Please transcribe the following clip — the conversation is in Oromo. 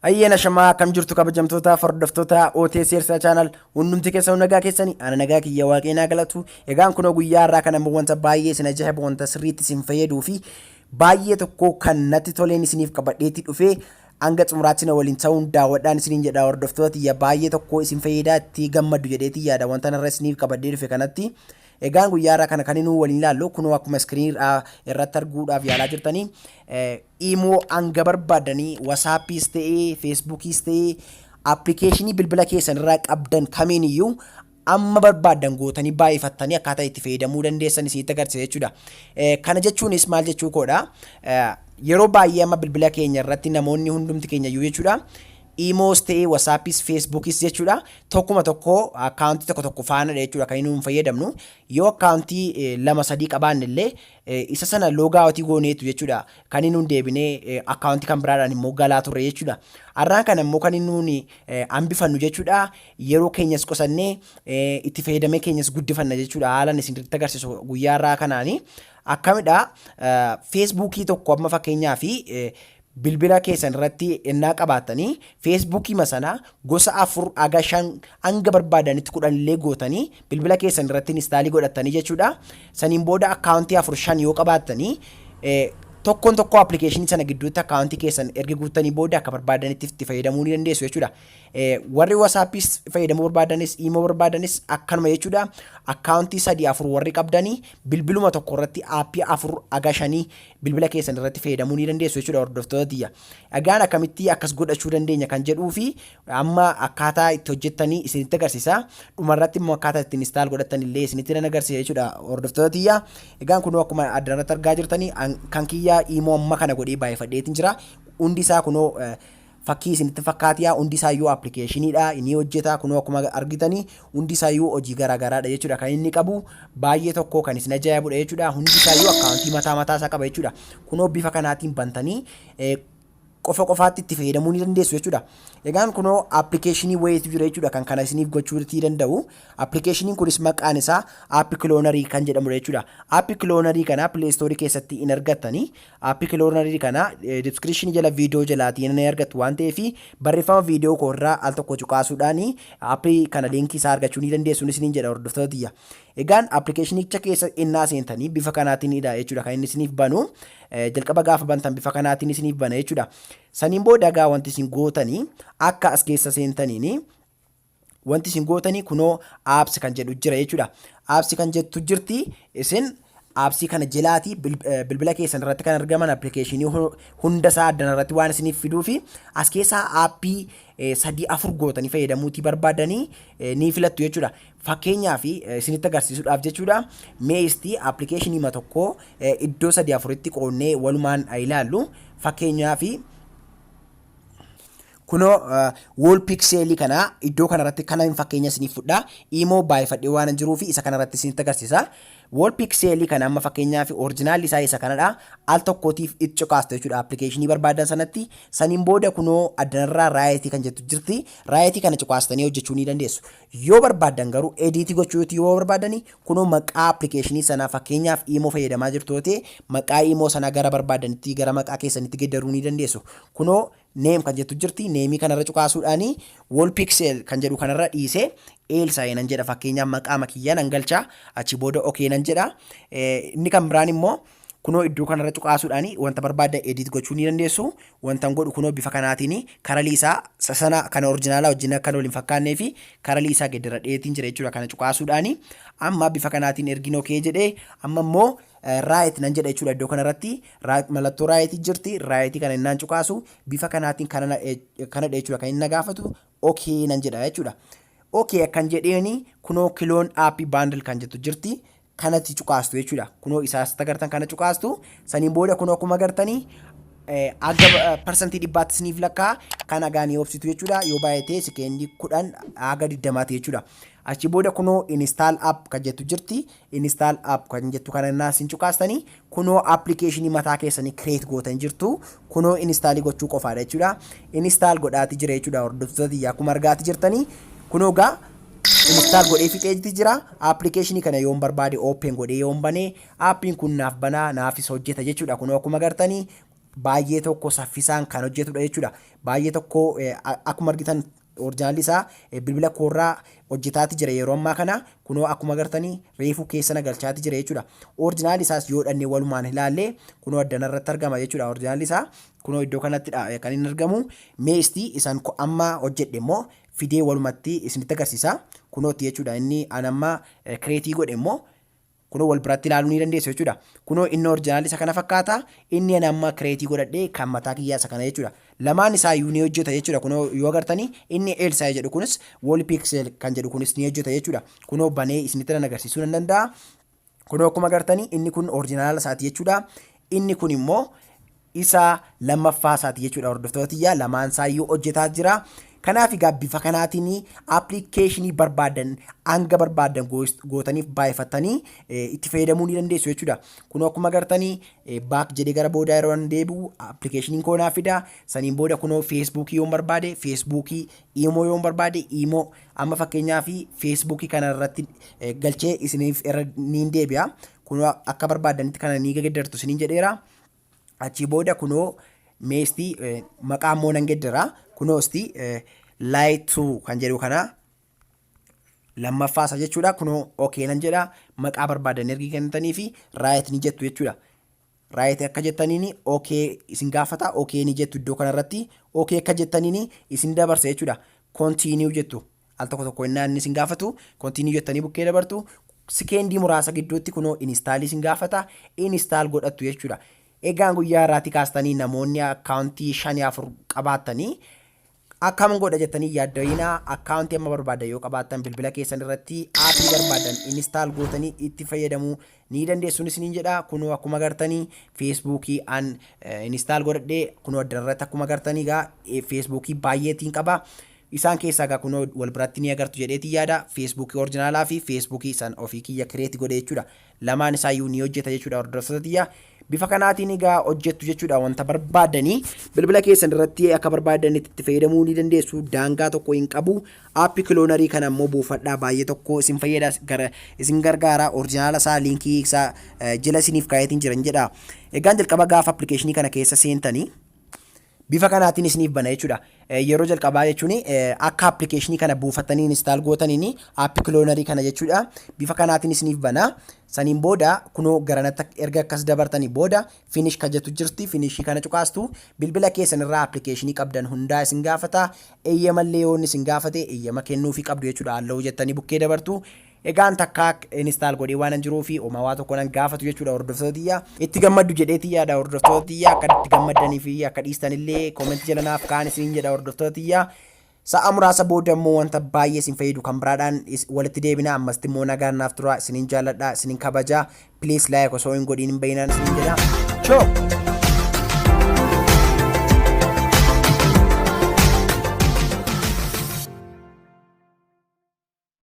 Ayyaana shamaa kam jirtu kabajamtoota hordoftoota OTS Elsay channel hundumti keessa nagaa keessanii ana nagaa kiyya waaqeenaa galatu egaan kunoo guyyaa irraa kan ammoo wanta baay'ee isin ajaa'iba wanta sirriitti isin fayyaduu fi baay'ee tokko kan natti toleen isiniif qabadheetti dhufee hanga xumuraatti na waliin ta'uun daawwadhaan isiniin jedha hordoftoota iyya baay'ee tokko isin fayyadaa itti gammadu jedheetti yaada wanta narra isiniif qabadhee dhufe kanatti egaan guyyaa irraa kana kan inni waliin ilaallu kunoo akkuma screen irratti arguudhaaf yaalaa jirtanii imo hanga barbaadanii WhatsAppis ta'ee Facebookis ta'ee applicationii bilbila keessan irraa qabdan kamiiniyyuu amma barbaadan gootanii baay'ifattanii akkaataa itti fayyadamuu dandeessan isinitti agarsiisa jechuudha. Kana jechuunis maal jechuu koodha yeroo baay'ee amma bilbila keenya irratti namoonni hundumti keenya iyyuu jechuudha. Imoos ta'ee WhatsAppis Facebookis jechuudha tokkuma tokko akkaawuntii tokko faana jechuudha kan inni fayyadamnu yoo akkaawuntii lama sadii qabaanne illee isa sana loogaawutii gooneetu jechuudha kan inni deebinee akkaawuntii kan biraadhaan immoo galaa turre jechuudha. Arraan kana immoo kan inni hambifannu jechuudha yeroo keenyas qusannee itti fayyadamee keenyas guddifanna jechuudha haalan isinitti agarsiisu guyyaa irraa kanaani akkamidha Facebookii tokko amma fakkeenyaaf bilbila keessan irratti ennaa qabaatanii Facebookii masana gosa 4 aga 5 hanga barbaadanitti 10 illee gootanii bilbila keessan irratti instaalii godhatanii jechuudha. Saniin booda akkaawuntii 4-5 yoo qabaatanii tokkoon tokko applicationii sana gidduutti akkaawuntii keessan erga guutanii booda akka barbaadanitti itti fayyadamuu ni dandeessu jechuudha. Warri WhatsAppis fayyadamuu barbaadanis imo barbaadanis akkanuma jechuudha. Akkaawuntii 3-4 warri qabdanii bilbiluma tokko irratti aappii 4 aga 5 bilbila keessan irratti fayyadamuu ni dandeessu jechuudha hordoftootiyya. Egaan akkamitti akkas godhachuu dandeenya kan jedhuu fi amma akkaataa itti hojjettanii isinitti agarsiisa. Dhumarratti immoo akkaataa ittiin install godhatan illee isinitti nan agarsiisa jechuudha hordoftootiyya. Egaan kunoo akkuma addanatti argaa jirtanii kan kiyya imo amma kana godhee baay'ifadheetiin jira. Hundi isaa kunoo fakkii isinitti fakkaatiyaa hundi isaa iyyuu applicationidha inni hojjeta kunoo akkuma argitanii hundi isaa iyyuu hojii garaagaraadha jechuudha kan inni qabu baay'ee tokko kan isin ajaa'ibudha jechuudha hundi isaa iyyuu akkaawuntii mataa isaa qaba jechuudha kunoo bifa kanaatiin bantanii qofaatti itti fayyadamuu ni dandeessu jechuudha. Egaan kunoo applicationii wayiitu jira jechuudha kan kana isiniif gochuu danda'u. Applicationii kunis maqaan isaa app clonerii kan jedhamu jechuudha. App clonerii kana Play Store keessatti in argattanii app clonerii kana description jala video jalaatiin in argattu waan ta'eef barreeffama video koorraa al tokko cuqaasuudhaan app kana linkii isaa argachuu ni dandeessu isiniin jedha hordoftootiyya. Egaan applicationicha keessa innaa seentanii bifa kanaatiinidha jechuudha kan inni isiniif banu. Jalqaba gaafa bantan bifa kanaatiin isiniif bana jechuudha. Saniin booda gaa wanti isin gootanii akka as keessa seentaniini wanti isin gootanii kunoo apps kan jedhu jira jechuudha. Apps kan jettu jirti isin apps kana jalaati bilbila keessan irratti kan argaman applicationii hunda isaa addan irratti waan isiniif fiduu fi as keessaa aappii 3-4 gootanii fayyadamuutii barbaadanii ni filattu jechuudha. Fakkeenyaaf isinitti agarsiisuudhaaf jechuudha meestii applicationii ma tokko iddoo 3-4tti qoonnee walumaan ilaallu fakkeenyaaf kunoo wall pixel kana iddoo kanarratti kana hin fakkeenya isiniif fudha imo baay'ifadhee waan jiruu fi isa kanarratti isinitti agarsiisa. Wall pixel kana amma fakkeenyaaf original isaa isa kanadha al tokkootiif itti cuqaastu jechuudha applicationii barbaadan sanatti saniin booda kunoo addanarraa raayitii kan jettu jirti raayitii kana cuqaastanii hojjechuu ni dandeessu. Yoo barbaadan garuu edit gochuuti yoo barbaadani kunoo maqaa applicationii sana fakkeenyaaf imo fayyadamaa jirtoote maqaa imo sana gara barbaadanitti gara maqaa keessanitti geeddaruu ni dandeessu. Kunoo name kan jettu jirti neemii kanarra cuqaasuudhaani wall pixel kan jedhu kanarra dhiisee Elsay nan jedha fakkeenyaaf maqaa makiyyaa nan galcha achi booda okay nan jedha. Inni kan biraan immoo kunoo iddoo kanarra cuqaasuudhaani wanta barbaaddan edit gochuu ni dandeessu. Wanta godhu kunoo bifa kanaatiin karalii isaa sana kan originaalaa wajjin akka waliin fakkaannee fi karalii isaa geddara dheetiin jira jechuudha kana cuqaasuudhaani amma bifa kanaatiin ergin okay jedhee amma immoo right nan jedha jechuudha iddoo kanarratti mallattoo right jirti right kana innaan cuqaasu bifa kanaatiin kana jechuudha kan inni gaafatu okay nan jedha jechuudha. Okay kan jedheeni kunoo clone app bundle kan jettu jirti kanatti cuqaastu jechuudha. Kunoo isaas tagartan kana cuqaastu saniin booda kunoo akkuma agartanii aga percentii dhibbaatti isiniif lakkaa kan agaanii obsitu jechuudha. Yoo baay'atee sekeendii 10 aga 20 jechuudha. Achi booda kunoo install app kan jettu jirti install app kan jettu kana naasin cuqaastanii kunoo applicationii mataa keessanii create gootan jirtu kunoo install gochuu qofaadha jechuudha. Install godhaati jira jechuudha hordoftootiyya akkuma argaati jirtanii kunoo gaa install godhee fixeetti jira applicationii kana yoon barbaade open godhee yoon banee appiin kun naaf banaa naafis hojjeta jechuudha. Kunoo akkuma agartanii baay'ee tokko saffisaan kan hojjetudha jechuudha. Baay'ee tokko akkuma argitan oriijinaalli isaa bilbila koorraa hojjetaati jira yeroo ammaa kana kunoo akkuma agartanii reefuu keessa nagalchaati jira jechuudha. Oriijinaalli isaas yoo dhannee walumaan ilaallee kunoo addana irratti argama jechuudha. Oriijinaalli isaa kunoo iddoo kanattidha kan inni argamu. Meestii isaan amma hojjedhe immoo fidee walumatti isinitti agarsiisa. Kunooti jechuudha. Inni anamma kireetii godhe immoo kunoo wal biratti ilaaluu ni dandeessu jechuudha. Kunoo inni oriijinaalli isa kana fakkaata. Inni anamma kireetii godhadhee kan mataa kiyyaa isa kana jechuudha. Lamaan isaa iyyuu ni hojjeta jechuudha. Kunoo yoo agartanii inni Elsay jedhu kunis wall pixel kan jedhu kunis ni hojjeta jechuudha. Kunoo banee isinitti agarsiisuu nan danda'a. Kunoo akkuma agartanii inni kun oriijinaala isaati jechuudha. Inni kun immoo isa lammaffaa isaati jechuudha. Hordoftootiyyaa lamaan isaa iyyuu hojjetaa jira. Kanaaf egaa bifa kanaatiin appilikeeshinii barbaadan hanga barbaadan gootaniif baay'ifatanii itti fayyadamuu ni dandeessu jechuudha. Kun akkuma agartanii baak jedhee gara boodaa yeroo deebi'u appilikeeshiniin koonaa fida. Saniin booda kunoo feesbuukii yoo barbaade feesbuukii, iimoo yoo barbaade iimoo, amma fakkeenyaaf feesbuukii kana irratti galchee isiniif irra ni deebi'a. Kunoo akka barbaadanitti kana ni gaddartu isiniin jedheera. Achii booda kunoo meestii maqaa immoo nan geddara. Kunoosti laayituu kan jedhu kana lammaffaasa jechuudha. Kunoo okay nan jedha. Maqaa barbaadan ergi kennitanii fi raayit ni jettu jechuudha. Raayit akka jettaniin okay isin gaafata. Okay ni jettu iddoo kanarratti. Okay akka jettaniin isin dabarsa jechuudha. Continue jettu. Al tokko tokko innaan isin gaafatu. Continue jettanii bukkee dabartu. Sekeendii muraasa gidduutti kunoo install isin gaafata. Install godhattu jechuudha. Egaan guyyaa irraati kaastanii namoonni akkaawuntii 5-4 qabaatanii akkam godha jettanii yaaddayina akkaawuntii amma barbaadan yoo qabaatan bilbila keessan irratti aappii barbaadan install gootanii itti fayyadamuu ni dandeessuun isiniin jedha. Kunoo akkuma agartanii feesbuukii an install godhadhee kunoo addana irratti akkuma agartanii egaa feesbuukii baay'eetiin qaba. Isaan keessaa egaa kunoo wal biratti ni agartu jedheetii yaada. Feesbuukii oriijinaalaa fi feesbuukii isaan ofii kiyya kireetii godhe jechuudha. Lamaan isaayyuu ni hojjeta jechuudha. Hordoftootiyyaa bifa kanaatiin egaa hojjettu jechuudha. Wanta barbaadanii bilbila keessan irratti akka barbaadanitti itti fayyadamuu ni dandeessu. Daangaa tokko hin qabu. Aappii kiloonarii kana immoo buufadhaa baay'ee tokko isin fayyada isin gargaara. Oriijinaala isaa liinkii isaa jala isiniif kaayetiin jiran jedha. Egaan jalqaba gaafa appilikeeshinii kana keessa seentanii bifa kanaatiin isiniif bana jechuudha. Yeroo jalqabaa jechuun akka appilikeeshinii kana buufatanii install gootaniin aappii kiloonarii kana jechuudha. Bifa kanaatiin isiniif bana. Saniin booda kunoo garanatti erga akkas dabartanii booda finish kan jettu jirti. Finishii kana cuqaastu bilbila keessan irraa appilikeeshinii qabdan hundaa isin gaafata. Eeyyamallee yoo isin gaafate eeyyama kennuufii qabdu jechuudha. Halluu jettanii bukkee dabartu. Egaan takka install godhee waan jiruu fi waa tokko nan gaafatu jechuudha. Hordoftootiyyaa itti gammaddu jedheetii yaada. Hordoftootiyyaa akka itti gammaddanii fi akka dhiistanillee koomentii jala naaf kaan isin jedha. Hordoftootiyyaa sa'a muraasa booda immoo wanta baay'ee isin fayyadu kan biraadhaan walitti deebina. Ammas immoo nagaan naaf tura. Isinin jaalladha, isinin kabaja. Please like osoo hin godhiin hin bahinaan isinin jedha. Ciao.